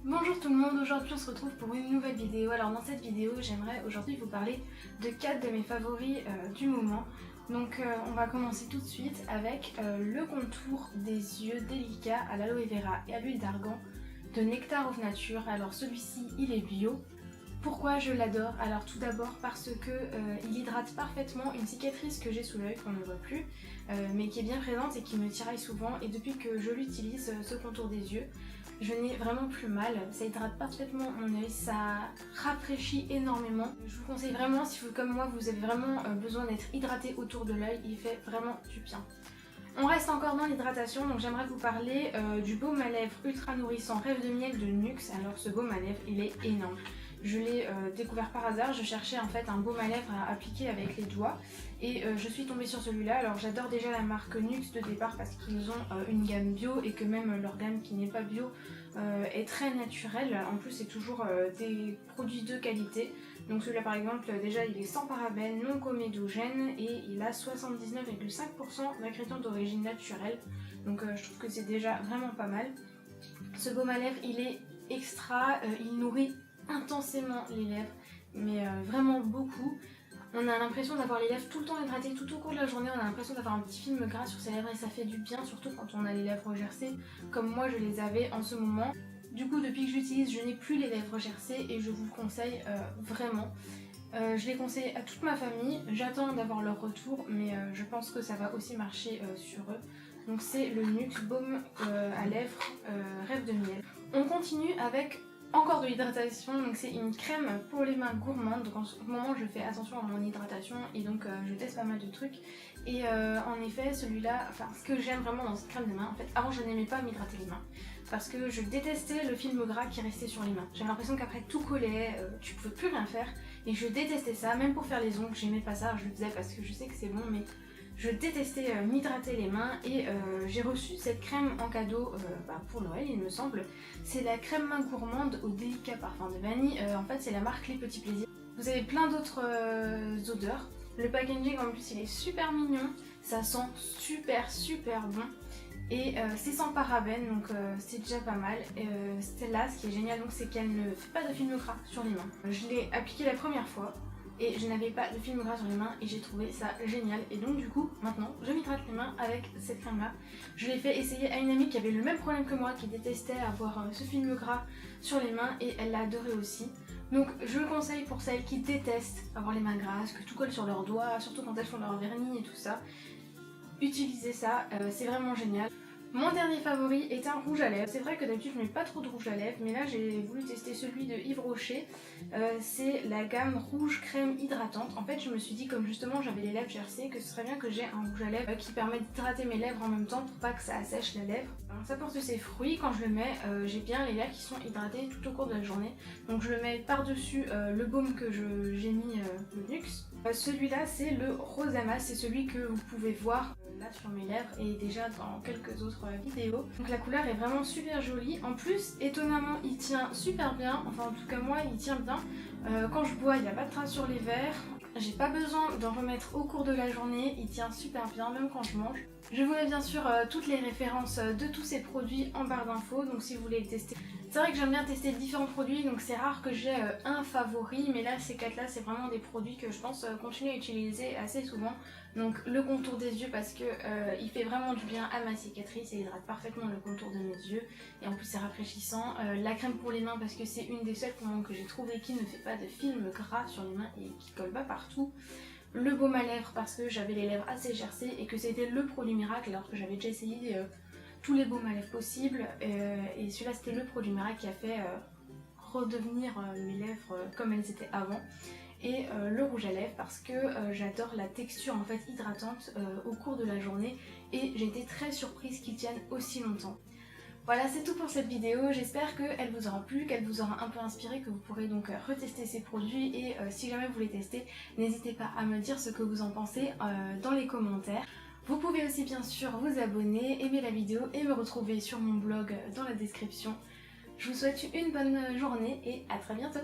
Bonjour tout le monde, aujourd'hui on se retrouve pour une nouvelle vidéo. Alors dans cette vidéo j'aimerais aujourd'hui vous parler de 4 de mes favoris du moment. Donc on va commencer tout de suite avec le contour des yeux délicat à l'aloe vera et à l'huile d'argan de Nectar of Nature. Alors celui-ci il est bio. Pourquoi je l'adore? Alors tout d'abord parce que il hydrate parfaitement une cicatrice que j'ai sous l'œil, qu'on ne voit plus, mais qui est bien présente et qui me tiraille souvent. Et depuis que je l'utilise, ce contour des yeux, je n'ai vraiment plus mal. Ça hydrate parfaitement mon œil, ça rafraîchit énormément. Je vous conseille vraiment, si vous comme moi vous avez vraiment besoin d'être hydraté autour de l'œil, il fait vraiment du bien. On reste encore dans l'hydratation, donc j'aimerais vous parler du baume à lèvres ultra nourrissant Rêve de miel de Nuxe. Alors ce baume à lèvres il est énorme. Je l'ai découvert par hasard, je cherchais en fait un baume à lèvres à appliquer avec les doigts et je suis tombée sur celui-là. Alors j'adore déjà la marque Nuxe de départ parce qu'ils ont une gamme bio et que même leur gamme qui n'est pas bio est très naturelle. En plus c'est toujours des produits de qualité. Donc celui-là par exemple déjà il est sans parabènes, non comédogène et il a 79,5% d'ingrédients d'origine naturelle. Donc je trouve que c'est déjà vraiment pas mal. Ce baume à lèvres il est extra, il nourrit intensément les lèvres, mais vraiment beaucoup. On a l'impression d'avoir les lèvres tout le temps hydratées, tout au cours de la journée, on a l'impression d'avoir un petit film gras sur ses lèvres et ça fait du bien, surtout quand on a les lèvres gercées, comme moi je les avais en ce moment. Du coup, depuis que j'utilise, je n'ai plus les lèvres gercées et je vous le conseille vraiment. Je les conseille à toute ma famille, j'attends d'avoir leur retour, mais je pense que ça va aussi marcher sur eux. Donc c'est le Nuxe Baume à lèvres Rêve de miel. On continue avec encore de l'hydratation, donc c'est une crème pour les mains gourmandes. Donc en ce moment je fais attention à mon hydratation et donc je teste pas mal de trucs. Et en effet celui-là, enfin ce que j'aime vraiment dans cette crème de main, en fait avant je n'aimais pas m'hydrater les mains. Parce que je détestais le film gras qui restait sur les mains. J'avais l'impression qu'après tout collait, tu pouvais plus rien faire. Et je détestais ça, même pour faire les ongles, j'aimais pas ça, je le faisais parce que je sais que c'est bon, mais je détestais m'hydrater les mains et j'ai reçu cette crème en cadeau pour Noël il me semble. C'est la crème main gourmande au délicat parfum de vanille, en fait c'est la marque Les Petits Plaisirs. Vous avez plein d'autres odeurs. Le packaging en plus il est super mignon, ça sent super bon. Et c'est sans parabènes donc c'est déjà pas mal. Celle-là ce qui est génial donc c'est qu'elle ne fait pas de film gras sur les mains. Je l'ai appliquée la première fois et je n'avais pas de film gras sur les mains et j'ai trouvé ça génial. Et donc du coup maintenant je m'hydrate les mains avec cette crème là. Je l'ai fait essayer à une amie qui avait le même problème que moi, qui détestait avoir ce film gras sur les mains et elle l'a adoré aussi. Donc je le conseille pour celles qui détestent avoir les mains grasses, que tout colle sur leurs doigts, surtout quand elles font leur vernis et tout ça. Utilisez ça, c'est vraiment génial. Mon dernier favori est un rouge à lèvres. C'est vrai que d'habitude je ne mets pas trop de rouge à lèvres, mais là j'ai voulu tester celui de Yves Rocher. C'est la gamme rouge crème hydratante. En fait je me suis dit, comme justement j'avais les lèvres gercées, que ce serait bien que j'ai un rouge à lèvres qui permet d'hydrater mes lèvres en même temps pour pas que ça assèche la lèvre. Alors, ça porte ses fruits, quand je le mets j'ai bien les lèvres qui sont hydratées tout au cours de la journée. Donc je le mets par dessus le baume que j'ai mis, le Nuxe. Celui-là c'est le Rosama, c'est celui que vous pouvez voir là sur mes lèvres et déjà dans quelques autres vidéos. Donc la couleur est vraiment super jolie. En plus étonnamment il tient super bien, enfin en tout cas moi il tient bien. Quand je bois il n'y a pas de traces sur les verres. J'ai pas besoin d'en remettre au cours de la journée, il tient super bien même quand je mange. Je vous mets bien sûr toutes les références de tous ces produits en barre d'infos, donc si vous voulez les tester. C'est vrai que j'aime bien tester différents produits, donc c'est rare que j'ai un favori, mais là ces 4 là c'est vraiment des produits que je pense continuer à utiliser assez souvent. Donc le contour des yeux parce que il fait vraiment du bien à ma cicatrice et hydrate parfaitement le contour de mes yeux et en plus c'est rafraîchissant. La crème pour les mains parce que c'est une des seules que j'ai trouvé qui ne fait pas de film gras sur les mains et qui colle pas partout. Le baume à lèvres parce que j'avais les lèvres assez gercées et que c'était le produit miracle alors que j'avais déjà essayé tous les baumes à lèvres possibles et celui-là c'était le produit miracle qui a fait redevenir mes lèvres comme elles étaient avant. Et le rouge à lèvres parce que j'adore la texture en fait hydratante au cours de la journée et j'ai été très surprise qu'il tienne aussi longtemps. Voilà, c'est tout pour cette vidéo, j'espère qu'elle vous aura plu, qu'elle vous aura un peu inspiré, que vous pourrez donc retester ces produits et si jamais vous les testez, n'hésitez pas à me dire ce que vous en pensez dans les commentaires. Vous pouvez aussi bien sûr vous abonner, aimer la vidéo et me retrouver sur mon blog dans la description. Je vous souhaite une bonne journée et à très bientôt.